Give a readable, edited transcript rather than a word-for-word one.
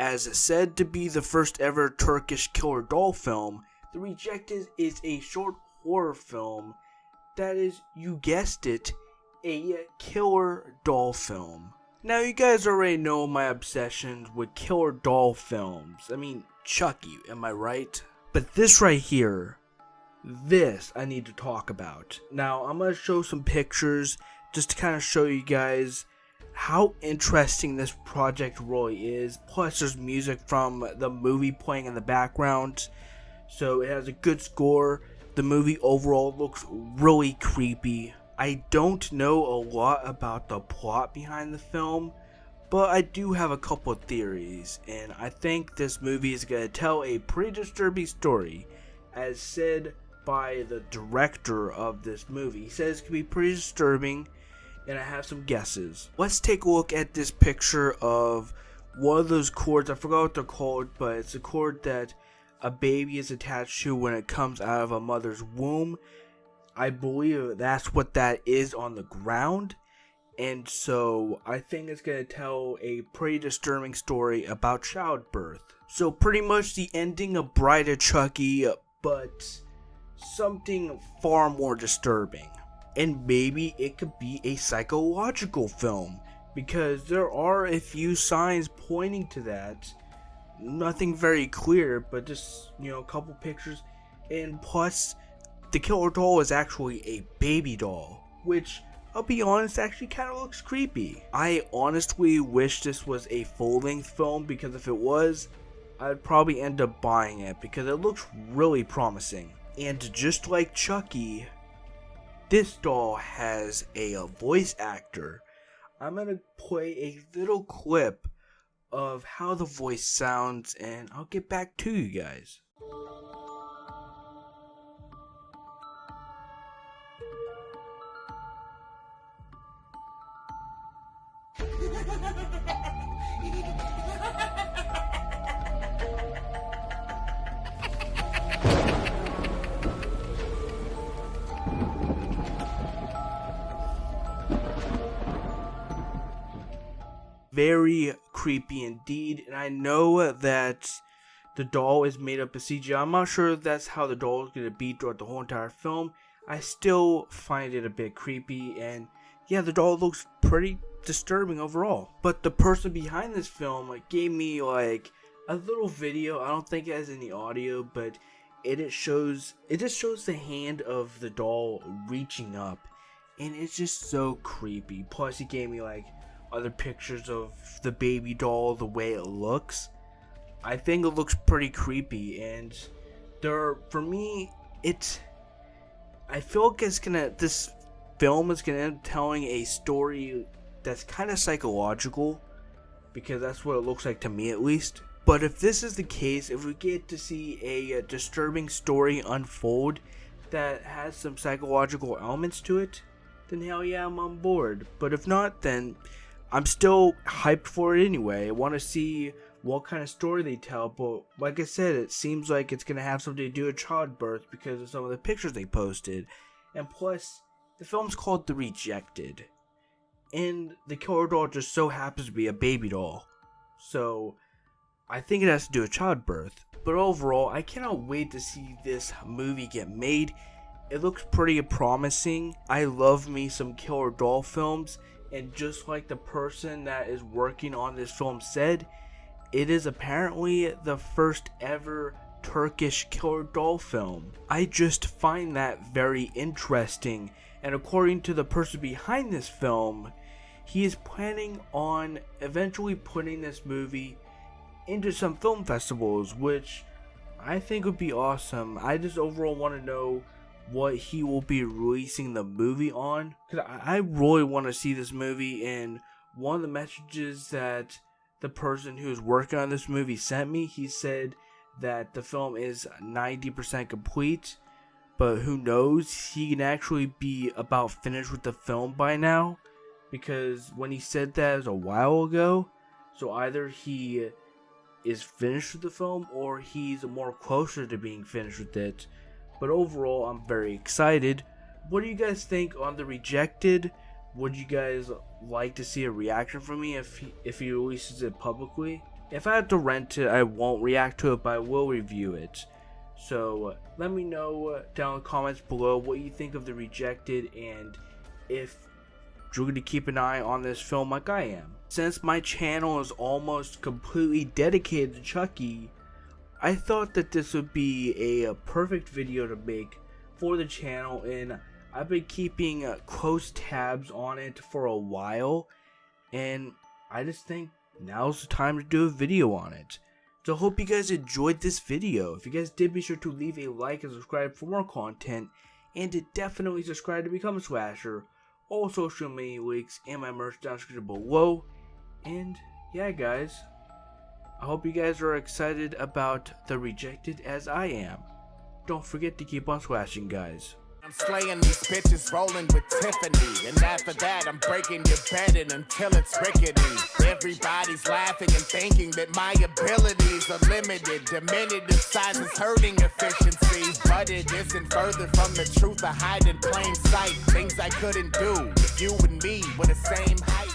as said to be the first ever Turkish killer doll film, The Rejected is a short horror film that is, you guessed it, a killer doll film. Now you guys already know my obsessions with killer doll films. I mean, Chucky, am I right? But this right here, this I need to talk about. Now I'm going to show some pictures just to kind of show you guys how interesting this project really is. Plus there's music from the movie playing in the background, so it has a good score. The movie overall looks really creepy. I don't know a lot about the plot behind the film, but I do have a couple of theories, and I think this movie is going to tell a pretty disturbing story, as said by the director of this movie. He says it can be pretty disturbing, and I have some guesses. Let's take a look at this picture of one of those cords. I forgot what they're called, but it's a cord that a baby is attached to when it comes out of a mother's womb. I believe that's what that is on the ground, and so I think it's going to tell a pretty disturbing story about childbirth. So pretty much the ending of Bride of Chucky, but something far more disturbing. And maybe it could be a psychological film, because there are a few signs pointing to that. Nothing very clear, but just, a couple pictures. And plus, the killer doll is actually a baby doll, which, I'll be honest, actually kind of looks creepy. I honestly wish this was a full-length film, because if it was, I'd probably end up buying it, because it looks really promising. And just like Chucky, this doll has a voice actor. I'm gonna play a little clip of how the voice sounds, and I'll get back to you guys. Very creepy indeed, and I know that the doll is made up of CGI. I'm not sure if that's how the doll is going to be throughout the whole entire film. I still find it a bit creepy, and yeah, the doll looks pretty disturbing overall. But the person behind this film gave me a little video. I don't think it has any audio, but it just shows the hand of the doll reaching up, and it's just so creepy. Plus he gave me other pictures of the baby doll, the way it looks. I think it looks pretty creepy, and for me, I feel like this film is gonna end up telling a story that's kind of psychological, because that's what it looks like to me at least. But if this is the case, if we get to see a disturbing story unfold that has some psychological elements to it, then hell yeah, I'm on board. But if not, then I'm still hyped for it anyway. I want to see what kind of story they tell, but like I said, it seems like it's going to have something to do with childbirth because of some of the pictures they posted. And plus, the film's called The Rejected, and the killer doll just so happens to be a baby doll. So, I think it has to do with childbirth. But overall, I cannot wait to see this movie get made. It looks pretty promising. I love me some killer doll films. And just like the person that is working on this film said, it is apparently the first ever Turkish killer doll film. I just find that very interesting. And according to the person behind this film, he is planning on eventually putting this movie into some film festivals, which I think would be awesome. I just overall want to know what he will be releasing the movie on, because I really want to see this movie. And one of the messages that the person who is working on this movie sent me, he said that the film is 90% complete, but who knows, he can actually be about finished with the film by now, because when he said that was a while ago. So either he is finished with the film, or he's more closer to being finished with it. But overall, I'm very excited. What do you guys think on The Rejected? Would you guys like to see a reaction from me if he releases it publicly? If I have to rent it, I won't react to it, but I will review it. So let me know down in the comments below what you think of The Rejected, and if you're going to keep an eye on this film like I am. Since my channel is almost completely dedicated to Chucky, I thought that this would be a perfect video to make for the channel, and I've been keeping close tabs on it for a while, and I just think now's the time to do a video on it. So I hope you guys enjoyed this video. If you guys did, be sure to leave a like and subscribe for more content, and to definitely subscribe to become a slasher. All social media links and my merch down in the description below. And yeah, guys, I hope you guys are excited about The Rejected as I am. Don't forget to keep on slashing, guys. I'm slaying these bitches, rolling with Tiffany, and after that I'm breaking your bed in until it's rickety. Everybody's laughing and thinking that my abilities are limited. Diminutive size is hurting efficiency, but it isn't further from the truth. I hide in plain sight things I couldn't do if you and me were the same height.